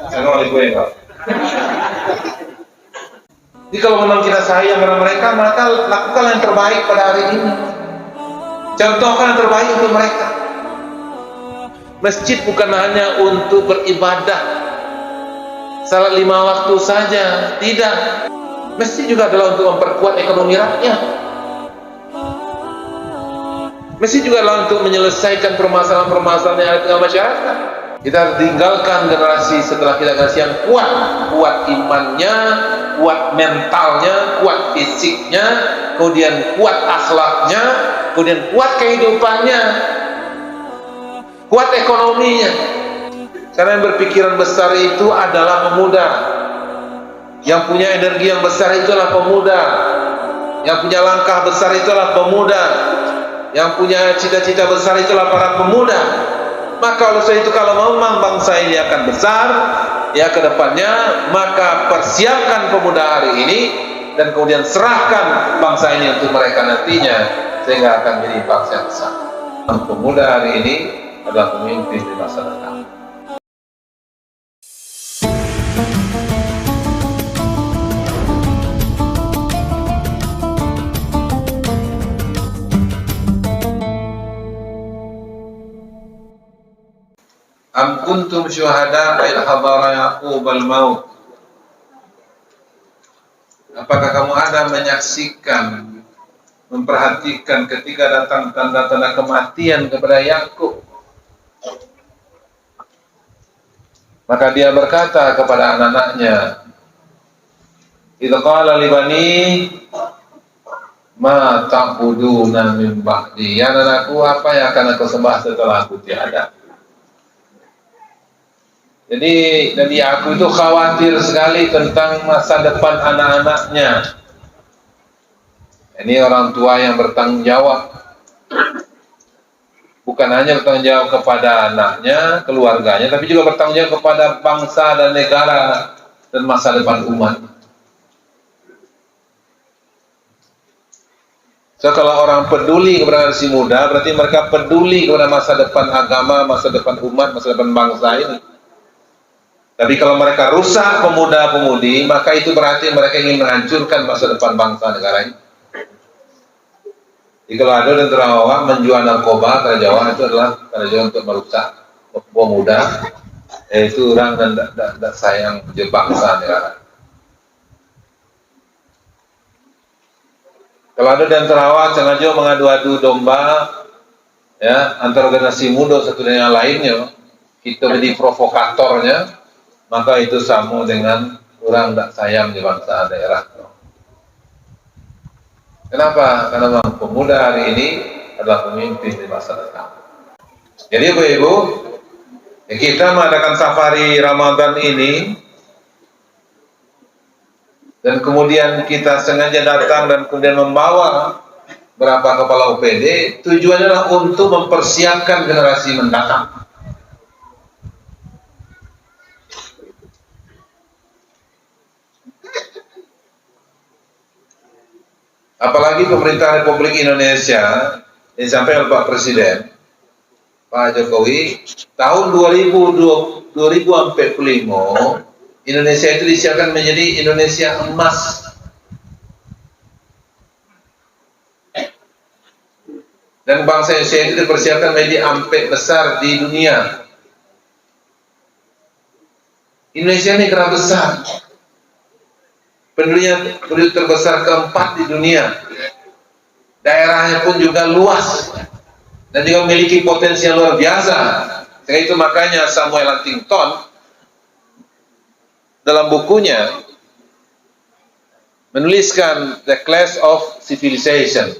Saya oleh gue enggak. Jadi kalau memang kita sayang kepada mereka, maka lakukan yang terbaik pada hari ini. Contohkan yang terbaik untuk mereka. Masjid bukan hanya untuk beribadah salat 5 waktu saja, tidak. Masjid juga adalah untuk memperkuat ekonomi rakyat. Masjid juga adalah untuk menyelesaikan permasalahan-permasalahan yang ada di masyarakat. Kita harus tinggalkan generasi setelah kita generasi yang kuat, kuat imannya, kuat mentalnya, kuat fisiknya, kemudian kuat akhlaknya, kemudian kuat kehidupannya, kuat ekonominya. Karena yang berpikiran besar itu adalah pemuda. Yang punya energi yang besar itu adalah pemuda. Yang punya langkah besar itu adalah pemuda. Yang punya cita-cita besar itu adalah para pemuda. Maka oleh sebab itu kalau memang bangsa ini akan besar ya ke depannya, maka persiapkan pemuda hari ini dan kemudian serahkan bangsa ini untuk mereka nantinya, sehingga akan menjadi bangsa yang besar. Pemuda hari ini adalah pemimpin di masa datang. Am kuntum syuhada id hadara Yaqub al-maut. Apakah kamu ada menyaksikan, memperhatikan ketika datang tanda-tanda kematian kepada Yakub? Maka dia berkata kepada anak-anaknya, idza qala li bani ma ta'buduna min ba'di. Ya anakku, apa yang akan aku sembah setelah aku tiada? Jadi Nabi Yakub itu khawatir sekali tentang masa depan anak-anaknya. Ini orang tua yang bertanggung jawab. Bukan hanya bertanggung jawab kepada anaknya, keluarganya, tapi juga bertanggung jawab kepada bangsa dan negara dan masa depan umat. So kalau orang peduli kepada generasi muda, berarti mereka peduli kepada masa depan agama, masa depan umat, masa depan bangsa ini. Tapi kalau mereka rusak pemuda-pemudi, maka itu berarti mereka ingin menghancurkan masa depan bangsa negara ini. Jadi kalau ada dan terawak menjual narkoba ke Jawa, itu adalah karena Jawa untuk merusak pemuda, yaitu orang dan tidak sayang bangsa negara. Kalau ada dan terawak sengaja mengadu-adu domba, ya antara generasi muda satu dengan yang lainnya, kita menjadi provokatornya, maka itu sama dengan orang tidak sayang di bangsa daerah. Kenapa? Karena pemuda hari ini adalah pemimpin di masa datang. Jadi ibu-ibu, kita mengadakan safari Ramadan ini, dan kemudian kita sengaja datang dan kemudian membawa berapa kepala UPD, tujuannya adalah untuk mempersiapkan generasi mendatang. Apalagi pemerintah Republik Indonesia yang disampaikan oleh Pak Presiden Pak Jokowi, tahun 2045 Indonesia itu disiapkan menjadi Indonesia emas. Dan bangsa Indonesia itu dipersiapkan menjadi ampek besar di dunia. Indonesia ini negara besar, penduduk terbesar keempat di dunia. Daerahnya pun juga luas dan juga memiliki potensi yang luar biasa. Sehingga itu makanya Samuel Huntington dalam bukunya menuliskan The Clash of Civilization,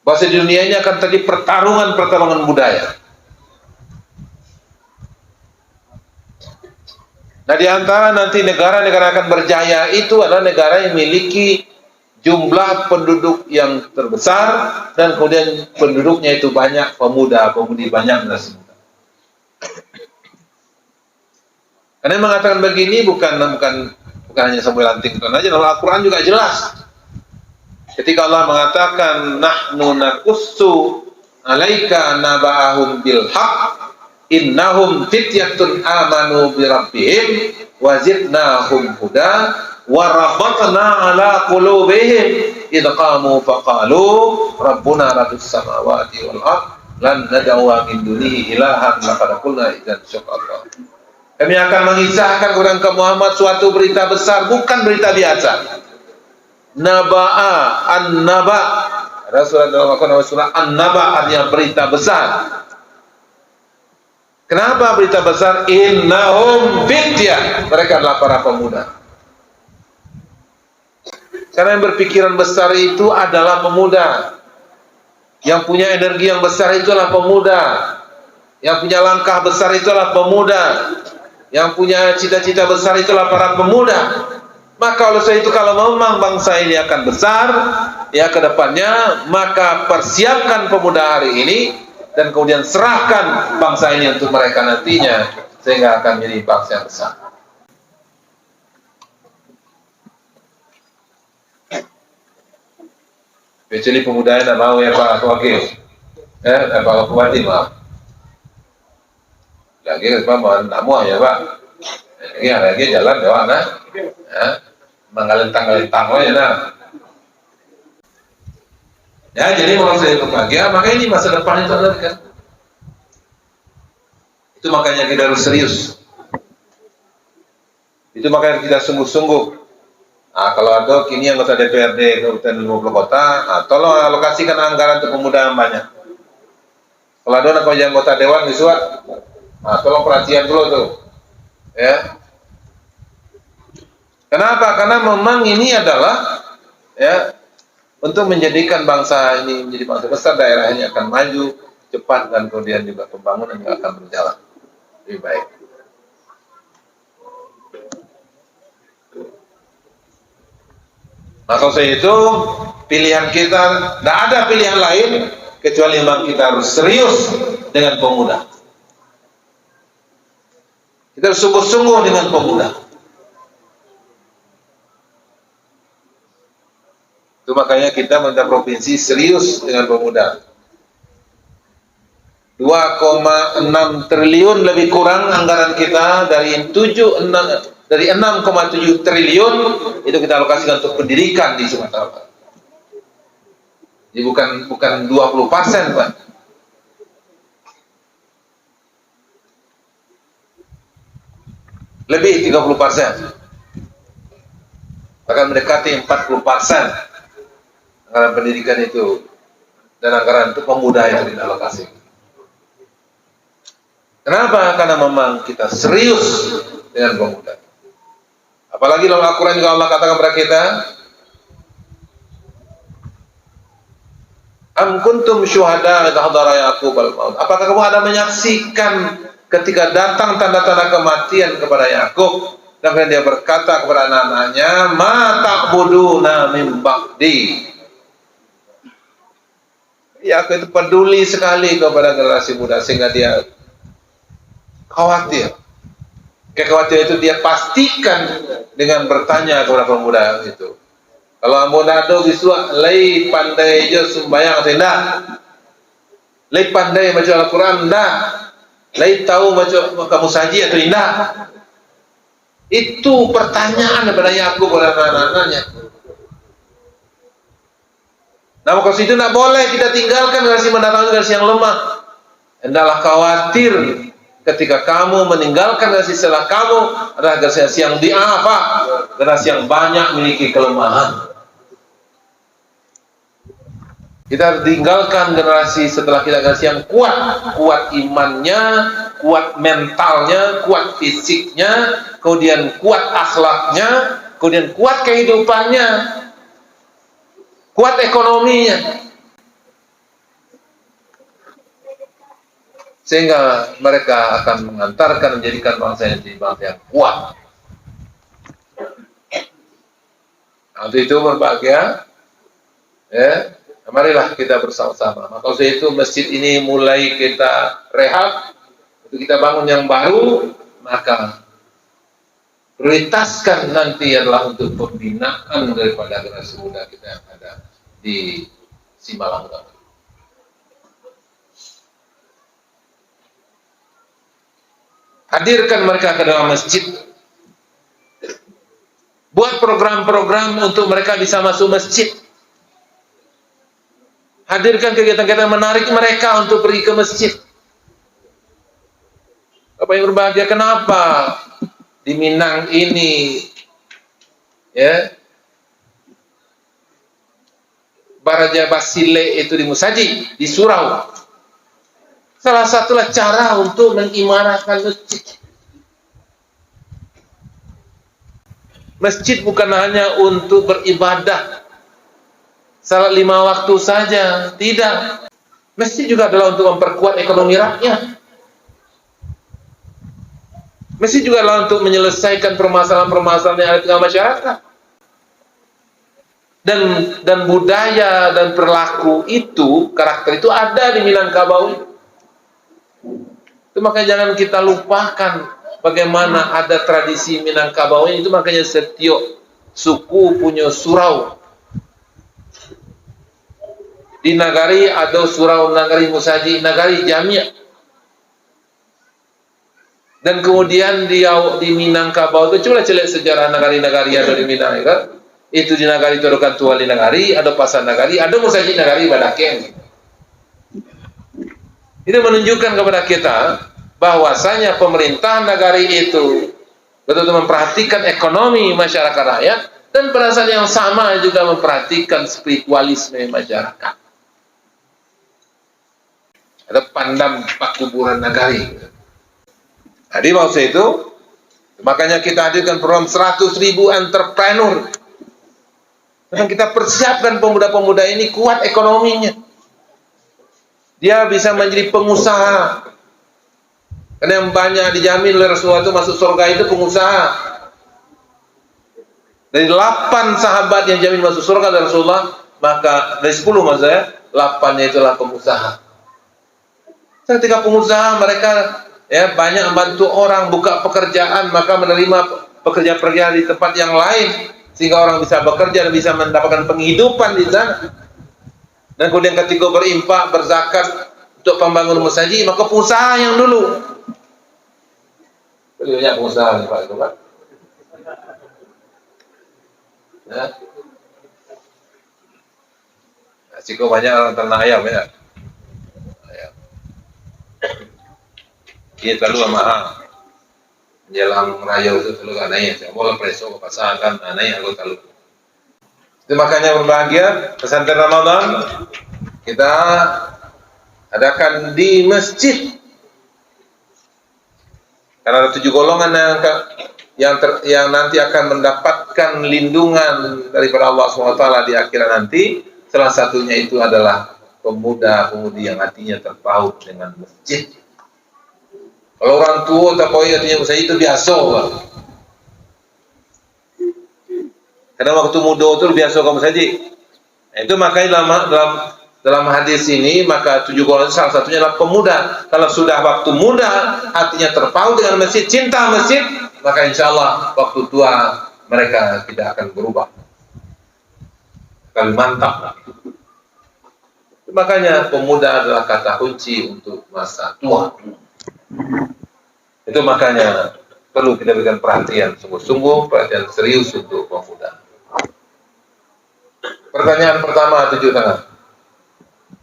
bahwa di dunia ini akan terjadi pertarungan budaya. Nah, di antara nanti negara-negara akan berjaya itu adalah negara yang memiliki jumlah penduduk yang terbesar dan kemudian penduduknya itu banyak, pemuda-pemudi banyak generasi muda. Karena yang mengatakan begini bukan hanya Samuel Huntington aja, dalam Al-Quran juga jelas. Ketika Allah mengatakan nahnu naqussu alaika naba'ahum bil haqq innahum fityatun amanu bi rabbihim wa zidnahum huda wa rabatna ala qulubihim idh qamu faqalu rabbuna rabbus samawati wal ard lan nad'u min dunihi ilahan laqad qulna idzan syaqqa. Kami akan mengisahkan kepada Muhammad suatu berita besar, bukan berita biasa. Naba'a, an-naba. Ada surat dalam Al-Quran, surah An-Naba, artinya berita besar. Kenapa berita besar? Innahum fityah. Mereka adalah para pemuda. Karena yang berpikiran besar itu adalah pemuda. Yang punya energi yang besar itu adalah pemuda. Yang punya langkah besar itu adalah pemuda. Yang punya cita-cita besar itulah para pemuda. Maka oleh sebab itu kalau memang bangsa ini akan besar ya ke depannya, maka persiapkan pemuda hari ini dan kemudian serahkan bangsa ini untuk mereka nantinya sehingga akan menjadi bangsa yang besar. Kecuali pemuda yang tidak mau ya Pak Wakil, Pak Bupati maaf. Lagi Pak mau namu ya Pak. Lagi jalan lewat nah. Mengalentang-alentang aja nah. Ya jadi kalau saya bahagia, maka ini masa depan itu adalah kan. Itu makanya kita harus serius. Itu makanya kita sungguh-sungguh. Nah, kalau ada kini anggota DPRD Kabupaten 50 kota, nah, tolong alokasikan anggaran untuk pemuda yang banyak. Kalau ada anggota dewan di Suat, nah, tolong perhatian dulu tuh, ya. Kenapa? Karena memang ini adalah, ya, untuk menjadikan bangsa ini menjadi bangsa besar, daerah ini akan maju cepat dan kemudian juga pembangunan juga akan berjalan lebih baik. Maka saya itu pilihan kita, tidak ada pilihan lain kecuali memang kita harus serius dengan pemuda. Kita harus sungguh-sungguh dengan pemuda. Itu makanya kita minta provinsi serius dengan pemuda. 2,6 triliun lebih kurang anggaran kita dari 6,7 triliun itu kita alokasikan untuk pendidikan di Sumatera Barat. Jadi bukan 20%, Pak. Lebih 30%. Bahkan mendekati 40% anggaran pendidikan itu dan anggaran untuk pemuda yang dialokasikan. Kenapa? Karena memang kita serius dengan pemuda. Apalagi dalam Al-Quran juga Allah katakan kepada kita, Am kuntum syuhada idza hadara Yaqub al-maut. Apakah kamu ada menyaksikan ketika datang tanda-tanda kematian kepada Yakub dan dia berkata kepada anak-anaknya, ma ta'buduna min ba'di. Yakub itu peduli sekali kepada generasi muda sehingga dia khawatir. Kekhawatiran itu dia pastikan dengan bertanya kepada pemuda itu. Kalau pemuda itu bisa lay pandai je sembahyang tidak, lay pandai baca Al-Quran tidak, lay tahu baca kamu saji atau tidak. Itu pertanyaan daripada Yakub kepada anak-anaknya. Nah, maka itu tidak boleh kita tinggalkan generasi mendatang, generasi yang lemah. Hendaklah khawatir ketika kamu meninggalkan generasi setelah kamu adalah generasi yang diapa, generasi yang banyak memiliki kelemahan. Kita harus tinggalkan generasi setelah kita generasi yang kuat imannya, kuat mentalnya, kuat fisiknya, kemudian kuat akhlaknya, kemudian kuat kehidupannya, kuat ekonominya. Sehingga mereka akan mengantarkan menjadikan bangsa yang jadi bangsa yang kuat. Untuk itu berbahagia, ya, marilah kita bersama-sama. Maka dari itu masjid ini mulai kita rehab, untuk kita bangun yang baru, maka prioritaskan nanti adalah untuk pembinaan daripada generasi muda kita yang ada di Simalungun. Hadirkan mereka ke dalam masjid. Buat program-program untuk mereka bisa masuk masjid. Hadirkan kegiatan-kegiatan menarik mereka untuk pergi ke masjid. Bapak yang berbahagia, kenapa di Minang ini ya Baraja Basile itu di Musaji, di surau? Salah satulah cara untuk mengimarahkan masjid. Masjid bukan hanya untuk beribadah salat 5 waktu saja, tidak. Masjid juga adalah untuk memperkuat ekonomi rakyat. Masjid juga adalah untuk menyelesaikan permasalahan-permasalahan yang ada di tengah masyarakat. Dan budaya dan perilaku itu, karakter itu ada di Minangkabau. Itu makanya jangan kita lupakan bagaimana ada tradisi Minangkabau itu, makanya setiap suku punya surau. Di Nagari ada surau Nagari Musaji, Nagari Jamia. Dan kemudian di Minangkabau itu, coba cek sejarah Nagari-Nagari ada di Minang, kan? Itu di Nagari itu ada Kantuali Nagari, ada Pasar Nagari, ada Musaji Nagari Badakeng. Itu menunjukkan kepada kita bahwasanya pemerintah Nagari itu betul-betul memperhatikan ekonomi masyarakat rakyat, dan pada saat yang sama juga memperhatikan spiritualisme masyarakat. Ada Pandam Pakuburan Nagari. Jadi maksud itu, makanya kita hadirkan program 100.000 entrepreneur. Dan kita persiapkan pemuda-pemuda ini kuat ekonominya. Dia bisa menjadi pengusaha. Karena yang banyak dijamin oleh Rasulullah itu masuk surga itu pengusaha. Dari 8 sahabat yang jamin masuk surga dari Rasulullah, maka dari 10 maksudnya, 8-nya itulah pengusaha. Ketika pengusaha mereka ya banyak membantu orang buka pekerjaan, maka menerima pekerja-pekerja di tempat yang lain sehingga orang bisa bekerja dan bisa mendapatkan penghidupan di sana. Dan kemudian ketika berinfak, berzakat untuk pembangunan masjid, maka pengusaha yang dulu. Banyak pengusaha nih Pak, itu Pak. Ya. Nah, banyak orang ternak ayam ya. Dia terlalu mahal. Jelang raya itu terlalu naik. Boleh preso ke pasar kan naik aku terlalu. Itu makanya berbahagia pesantren Ramadan kita adakan di masjid. Karena ada 7 golongan yang nanti akan mendapatkan lindungan daripada Allah SWT di akhirat nanti. Salah satunya itu adalah pemuda-pemudi yang hatinya terpaut dengan masjid. Kalau orang tua tak koi artinya saya itu biasa, Pak. Karena waktu muda itu biasa kamu saja. Nah, itu makanya dalam hadis ini maka 7 golongan salah satunya adalah pemuda. Kalau sudah waktu muda hatinya terpaut dengan masjid, cinta masjid, maka insya Allah waktu tua mereka tidak akan berubah. Akan mantap. Makanya pemuda adalah kata kunci untuk masa tua. Itu makanya perlu kita berikan perhatian sungguh-sungguh, perhatian serius untuk pemuda. Pertanyaan pertama, 7 tangan.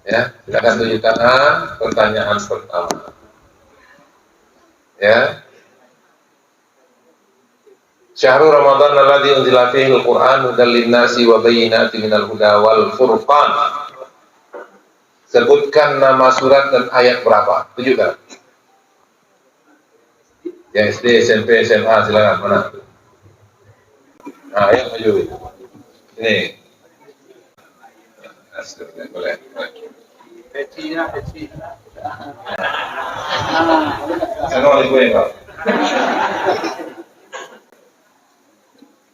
Ya, silakan 7 tangan. Pertanyaan pertama. Ya. Syahrul Ramadan alladzi unzila fihi al-Qur'an hudan lin-nasi wa bayyinatin minal huda wal furqan. Sebutkan nama surat dan ayat berapa? 7 tangan. Ya, SD, SMP, SMA, silakan mana? Nah, ayo maju. Ini. Boleh. Assalamualaikum ya Pak.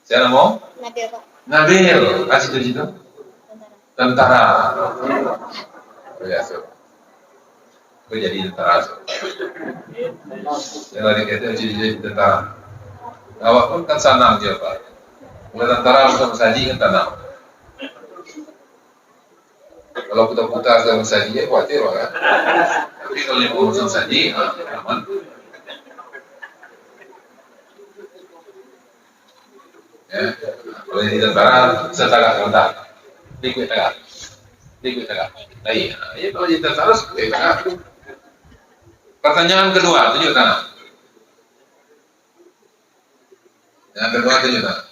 Siapa mau? Nabil Pak. Nabil, kasih tujuh itu. Tentara. Biasa. Gue jadi tentara. Yang lagi kita jadi tentara. Awak pun kan sanang dia Pak. Kalau tentara untuk saji kan tanam. Kalau putar-putar sama saji ya khawatir kan. Tapi kalau yang urusan saji aman. Ya, kalau di tentara setagak rendah, ikut tegak, ikut tegak. Nah iya, ya kalau di tentara ikut tegak. Pertanyaan kedua, tunjuk tangan. Yang kedua tunjuk tangan.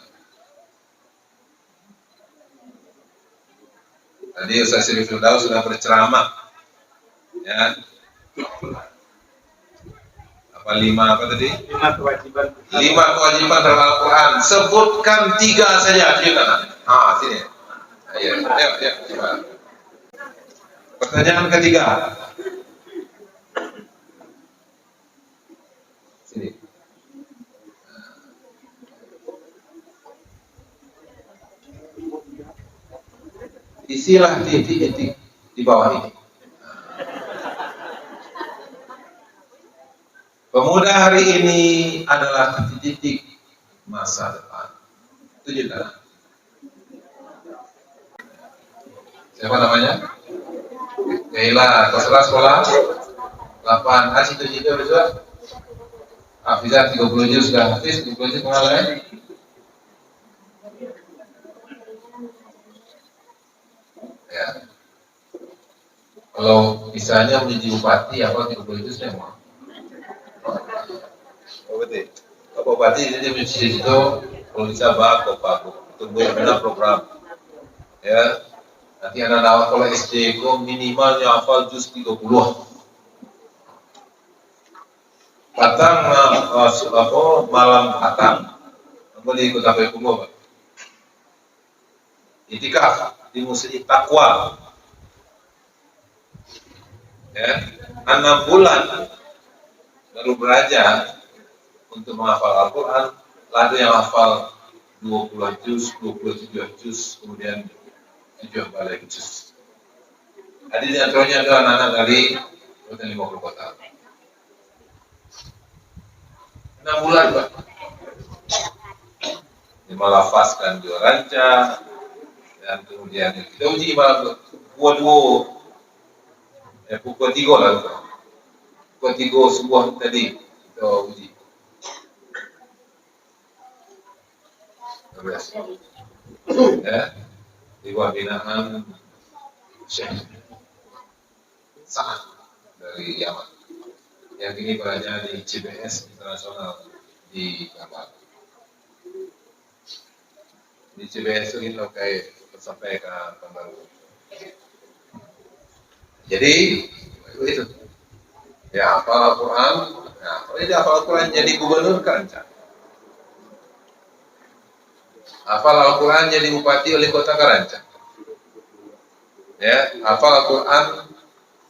Tadi Ustaz Syarif Firdaus sudah berceramah, ya. Lima apa tadi? Lima kewajiban dalam Al-Quran. Sebutkan 3 saja, tunjuk tangan. Sini. Ayo, coba. Pertanyaan ketiga. Sini. Isilah titik-titik di bawah ini. Pemuda hari ini adalah titik-titik masa depan. Tunjuk tangan. Siapa namanya? Keila, kelas sekolah 8. Asyik tunjuk besok. Hafizah 30 juz sudah hafiz, 30 juz kemana? Ya. Kalau misalnya menjadi bupati, apa 30 juz semua? Bupati jadi menjadi itu kalau bisa bagus itu benar program. Ya. Nanti anak-anak kalau SD itu minimalnya hafal juz 30. Patang malam patang. Apa di Kota Payakumbuh, Pak? Itikaf di Masjid Taqwa. Ya, 6 bulan baru belajar untuk menghafal Al-Quran. Lalu yang hafal 20 juz, 27 juz, kemudian 7 balik juz. Tadi di antaranya adalah anak-anak dari Kota 50 kota. 6 bulan, Pak. Melafazkan dua rancang, dan kemudian kita uji malam pukul 3 lah, pukul 3 sebuah tadi kita uji. Ya, di bawah binaan Syekh Sa'ad dari Yaman. Yang ini berada di CBS Internasional di Kampar. Di CBS ini kayak sampaikan pembaru. Jadi itu ya hafal Al-Quran. Nah, kalau dia hafal Al-Quran jadi gubernur Karancang. Hafal Al-Quran jadi bupati oleh kota Karancang. Ya, hafal Al-Quran,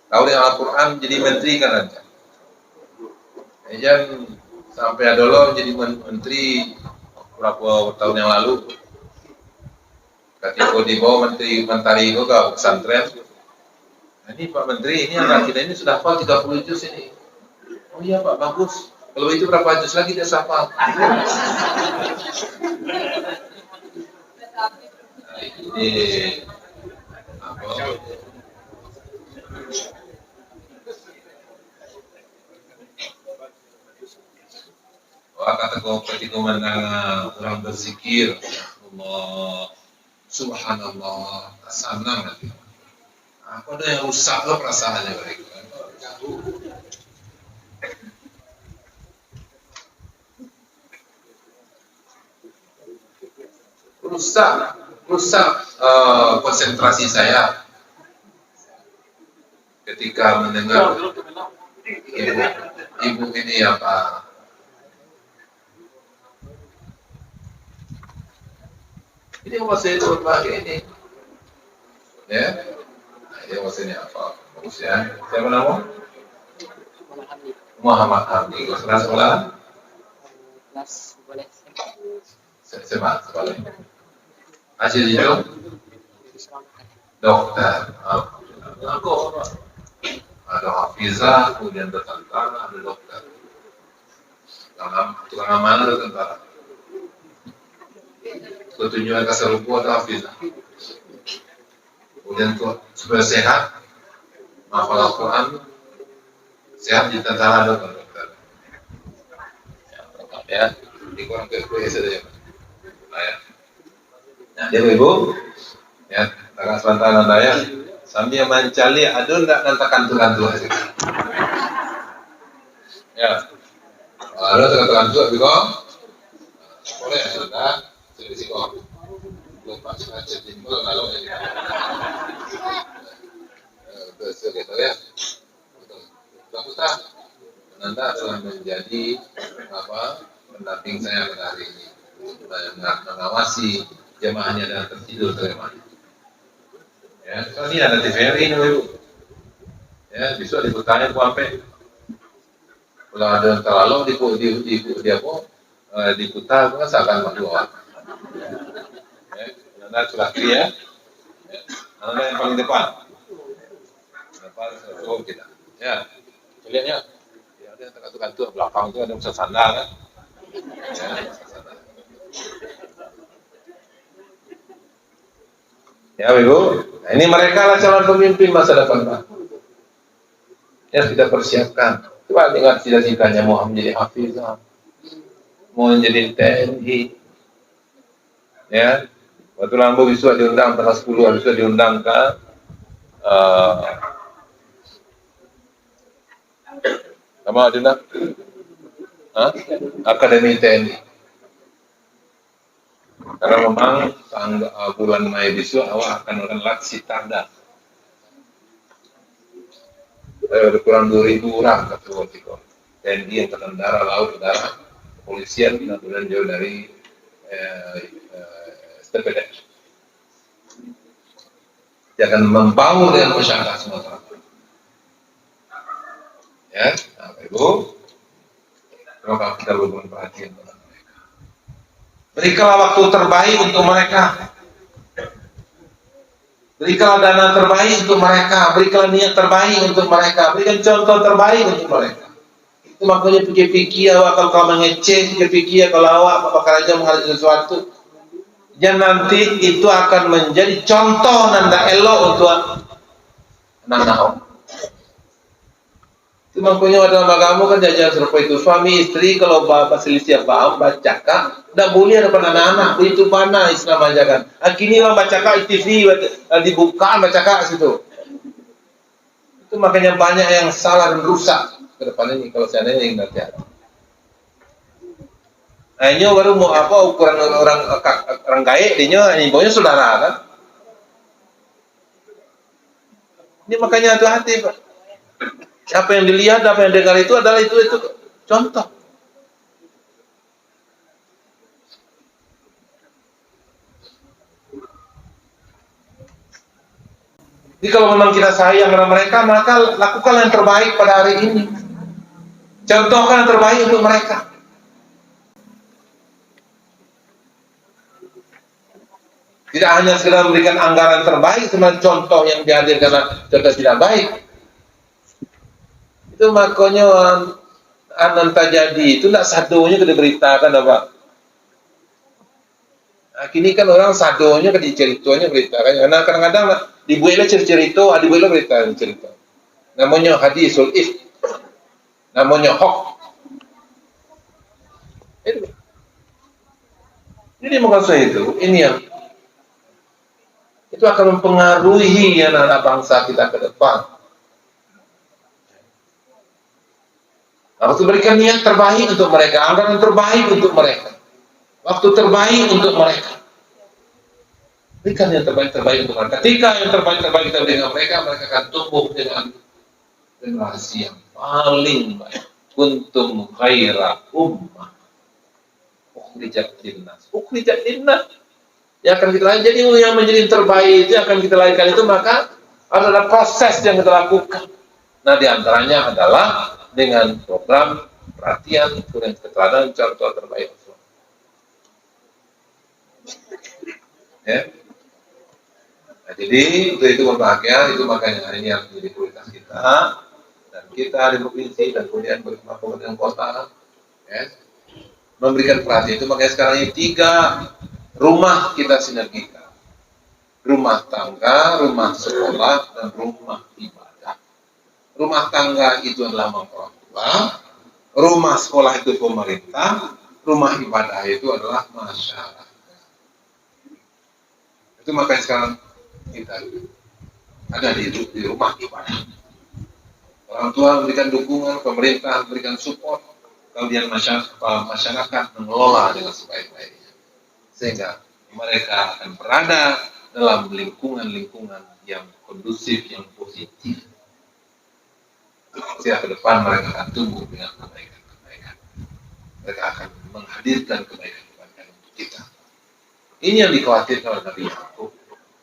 tahu yang Al-Quran jadi menteri Karancang. Yang sampai dulu jadi menteri beberapa tahun yang lalu. Ketika di bawah menteri itu ke pesantren. Nah, ini Pak Menteri, ini anak kita ini sudah hafal 30 juz ini. Oh iya Pak, bagus. Kalau itu berapa juz lagi dia hafal? Ini apa? Wah, kata kau ketika mendengar orang berzikir, Allah, Subhanallah, senang nanti. Apa ada yang rusak lo perasaannya mereka? Rusak konsentrasi saya ketika mendengar ibu ini apa? Ini masih itu pakai ini, ya? Ini masih ini apa? Bagus ya. Siapa nama? Muhammad Hamdi. Kelas sekolah? Kelas boleh. Semak sekolah. Hasil itu? Dokter. Aku ada hafizah, kemudian bertentara, ada dokter. Tukang amanah ada tentara. Ketunjukan keserupu atau hafizah. Kemudian supaya sehat, menghafal Al-Quran, sehat di tentara ada dokter. Ya, lengkap ya. Di kurang ke saja. Nah, ya. Nah, dia ibu, ya, kakak selantaran Anda ya, sambil mencari, ada enggak nanti kantu-kantu aja. Ya, ada kantu-kantu, biko, boleh sudah, jadi sih kok, lupa sudah jadi kalau ya, terus gitu ya, betul, putra, Anda telah menjadi apa pendamping saya pada hari ini, mengawasi jemaahnya dan tertidur telemani. Ya, ini ada TVRI ini ibu. Ya, besok diputarnya sampai kalau ada yang terlalu diputar kan seakan berdua. Ya, Anda sudah clear. Ya, Anda yang paling depan kita. Ya, lihat ya. Ya, ada yang kantu-kantu belakang itu ada Ustaz Sandal kan. Ya, Ustaz Sandal. Ya, ibu. Nah, ini mereka lah calon pemimpin masa depan Pak. Ya, kita persiapkan. Coba ingat cita-citanya mau menjadi hafizah, mau menjadi TNI. Ya, waktu lampu besok diundang tanggal 10, besok diundang ke apa diundang? Akademi TNI. Karena memang bulan Mei besok awak akan melakukan laksi tarda. Ada kurang 2.000 orang ketua TNI, Angkatan Darat, Laut, Udara, Kepolisian, dan jauh dari STPD. Dia akan membangun dengan masyarakat Sumatera. Ya, nah, Ibu, maka kita berikan perhatian kepada mereka. Berikanlah waktu terbaik untuk mereka. Berikanlah dana terbaik untuk mereka. Berikanlah niat terbaik untuk mereka. Berikan contoh terbaik untuk mereka. Itu makanya pikir-pikir awak kalau kau mengecek, pikir-pikir kalau awak apakah aja menghadapi sesuatu. Dan nanti itu akan menjadi contoh nanda elok untuk anak-anak. Itu makanya dalam agama kan jajan serupa itu suami istri kalau bapak selisih paham bacakan, tidak boleh ada anak-anak itu mana Islam ajarkan. Kini orang bacakan TV dibuka bacakan situ. Itu makanya banyak yang salah dan rusak ke depan ini kalau seandainya ingin hati-hati. Nah, ini baru mau apa ukuran orang kaya, ini baunya saudara kan? Ini makanya hati-hati Pak. Apa yang dilihat, apa yang dengar itu adalah itu contoh. Jadi kalau memang kita sayang kepada mereka, maka lakukan yang terbaik pada hari ini. Contohkan yang terbaik untuk mereka. Tidak hanya sekedar memberikan anggaran terbaik, cuma contoh yang dihadirkan contoh tidak baik. Itu makanya ananta jadi itu tidak sadonya kita beritakan apa. Nah, kini kan orang sadonya ke ceritanya beritakan. Karena kadang-kadang dibuatlah cerita, dibuatlah cerita. Namanya hadisul if, namanya hoax. Jadi maksud itu, ini yang itu akan mempengaruhi anak-anak bangsa kita ke depan. Harus berikan niat terbaik untuk mereka, anggaran terbaik untuk mereka, waktu terbaik untuk mereka. Berikan yang terbaik untuk mereka. Ketika yang terbaik kita berikan mereka akan tumbuh dengan generasi yang paling baik. Kuntum khaira ummah ukhrijat linnas. Ya akan kita lakukan. Jadi yang menjadi terbaik itu akan kita lakukan itu maka adalah proses yang kita lakukan. Nah diantaranya adalah dengan program perhatian, keteladanan, contoh terbaik. Ya. Nah, jadi itu berbahagia, itu makanya hari ini harus menjadi prioritas kita dan kita di provinsi dan kemudian kabupaten kota, ya, memberikan perhatian itu makanya sekarang ini 3 rumah kita sinergikan. Rumah tangga, rumah sekolah, dan rumah ibadah. Rumah tangga itu adalah orang tua, rumah sekolah itu pemerintah, rumah ibadah itu adalah masyarakat. Itu makanya sekarang kita ada di rumah ibadah. Orang tua memberikan dukungan, pemerintah memberikan support, kemudian masyarakat mengelola dengan sebaik-baiknya. Sehingga mereka akan berada dalam lingkungan-lingkungan yang kondusif, yang positif. Sehingga ke depan mereka akan tumbuh dengan kebaikan-kebaikan. Mereka akan menghadirkan kebaikan-kebaikan untuk kita. Ini yang dikhawatirkan oleh Nabi Yakub.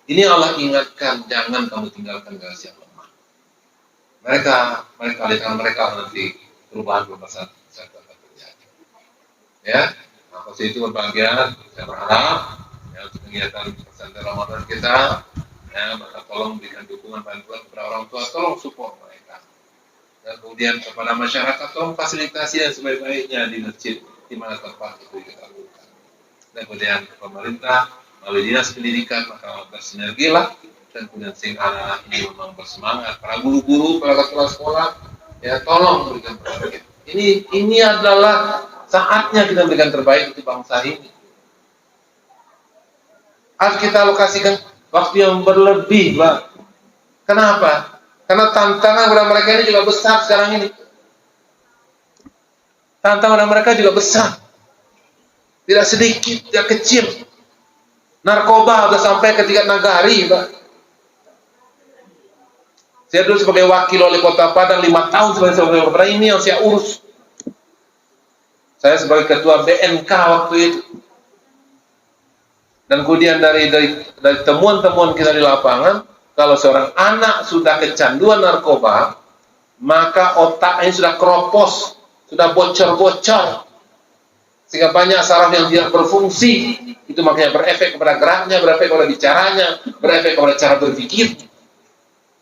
Ini Allah ingatkan, jangan kamu tinggalkan generasi yang lemah. Mereka nanti perubahan besar akan terjadi. Ya, maka itu berbahagia. Saya berharap ya, untuk kegiatan pesantren Ramadan kita, ya, maka tolong berikan dukungan bantuan kepada orang tua, tolong support mereka. Dan kemudian kepada masyarakat, tolong fasilitasi yang sebaik-baiknya di masjid di mana tempat itu kita lakukan. Dan kemudian pemerintah melalui dinas pendidikan maka bersinergilah, dan kemudian sehingga anak ini memang bersemangat. Para guru-guru, para kepala sekolah, ya tolong berikan perhatian. Ini adalah saatnya kita berikan terbaik untuk bangsa ini. Harus kita alokasikan waktu yang berlebih, Pak. Kenapa? Karena tantangan kepada mereka ini juga besar sekarang ini. Tantangan mereka juga besar. Tidak sedikit, tidak kecil. Narkoba sudah sampai ke tingkat nagari, Pak. Saya dulu sebagai wakil wali kota Padang 5 tahun sebagai kota ini yang saya urus. Saya sebagai ketua BNK waktu itu. Dan kemudian dari temuan-temuan kita di lapangan, kalau seorang anak sudah kecanduan narkoba, maka otaknya sudah keropos, sudah bocor-bocor, sehingga banyak saraf yang tidak berfungsi. Itu makanya berefek kepada geraknya, berefek kepada bicaranya, berefek kepada cara berpikir,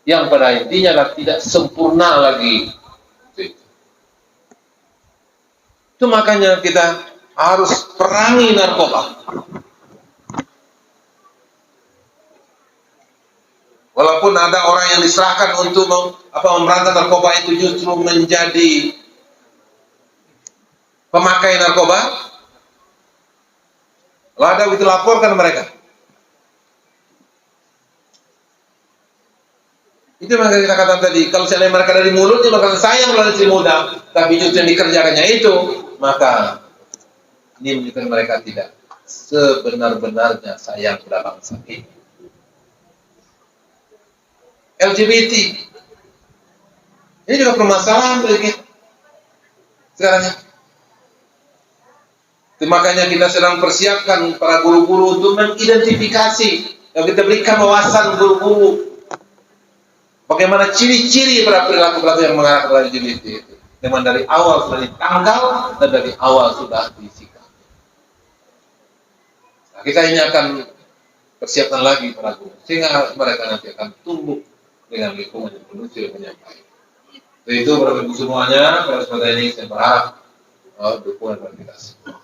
yang pada intinya adalah tidak sempurna lagi. Itu makanya kita harus perangi narkoba. Walaupun ada orang yang diserahkan untuk memberantas narkoba itu justru menjadi pemakai narkoba, kalau ada itu laporkan mereka. Itu yang kita katakan tadi, kalau seandainya mereka dari mulutnya maka sayang kalau istri muda, tapi justru yang dikerjakannya itu, maka ini menunjukkan mereka tidak sebenar-benarnya sayang kepada bangsa ini. LGBT ini juga permasalahan bagi kita sekarang. Itu makanya kita sedang persiapkan para guru-guru untuk mengidentifikasi, yang kita berikan wawasan guru-guru bagaimana ciri-ciri pada perilaku-perilaku yang mengarah kepada LGBT itu. Memang dari awal sudah ditanggal dan dari awal sudah disikapi. Nah, kita ini akan persiapkan lagi para guru sehingga mereka nanti akan tumbuh dengan lingkungan yang penuh dengan yang baik. Itu Bapak Ibu semuanya, pada kesempatan ini saya berharap dukungan dari kita semua.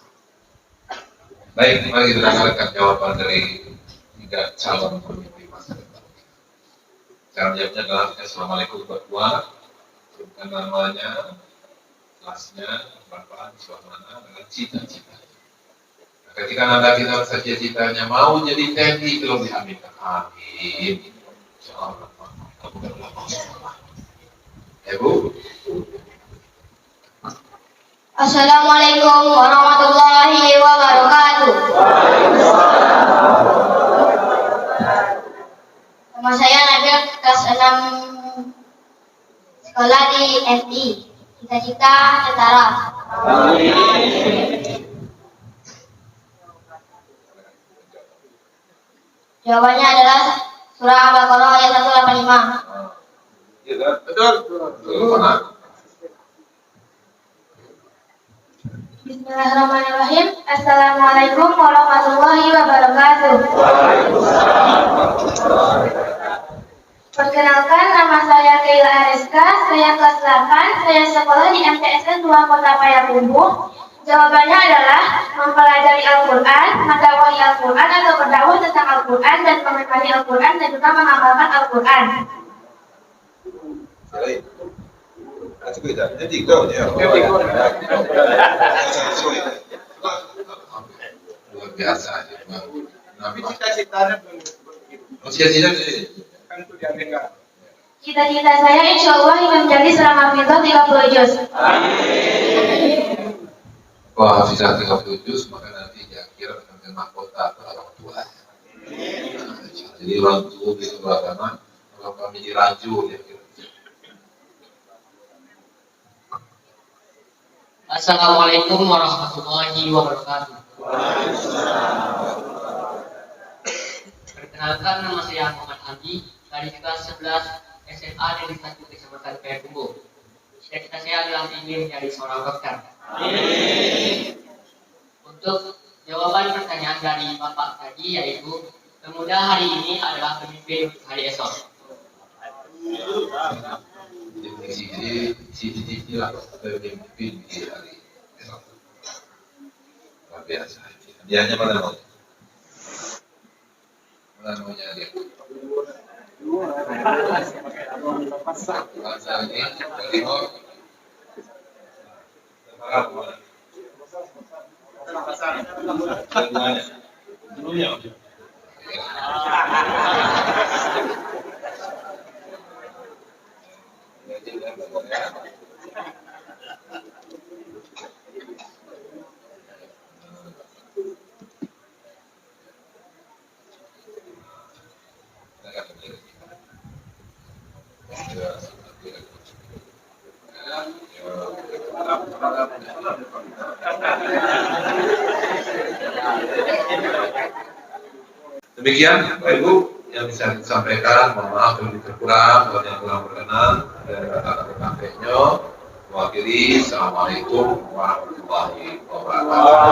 Baik, mari kita dengarkan jawaban dari 3 calon pemimpin masa depan. Cara jawabnya adalah Assalamualaikum berdua, sebutkan namanya, kelasnya, bapak, suamana, dengan cita-cita. Nah, ketika anda kita cita-citanya mau jadi TNI, belum diaminkan. Amin. Insyaallah. Ya Bu. Assalamualaikum warahmatullahi wabarakatuh. Nama saya Nabil, kelas 6 sekolah di FI. Cita-cita tentara. Jawabannya adalah surah Al-Baqarah ayat 185. Iya kan? Betul. Bismillahirrahmanirrahim. Assalamualaikum warahmatullahi wabarakatuh. Perkenalkan, nama saya Keila Ariska. Saya kelas 8. Saya sekolah di MTSN 2 Kota Payakumbuh. Jawabannya adalah mempelajari Al-Quran, mendakwahi Al-Quran atau berdakwah tentang Al-Quran dan memahami Al-Quran dan juga mengamalkan Al-Quran. Luar biasa. Tapi cita-citanya belum. Cita-cita sih. Cita-cita saya insya Allah ingin menjadi seorang hafizah 30 juz. Wah, hafizah 30 juz, maka nanti kira dengan mahkota ke orang tua. Jadi orang tua bisa beragama, kalau kami diraju ya. Assalamualaikum warahmatullahi wabarakatuh. Perkenalkan, nama saya Muhammad Hamdi dari kelas 11 SMA Negeri 1 Kecamatan Payakumbuh. Cita-cita saya adalah ingin menjadi seorang dokter. Untuk jawaban pertanyaan dari Bapak tadi yaitu pemuda hari ini adalah pemimpin hari esok. Sisi lah pemimpin di hari esok. Luar biasa. Dianya mana mau? Mana maunya dia? Bahasa ini dari mau? Demikian Bapak Ibu yang bisa disampaikan. Mohon maaf kalau kurang, kalau yang kurang berkenan dari kata-kata mewakili. Assalamualaikum warahmatullahi wabarakatuh.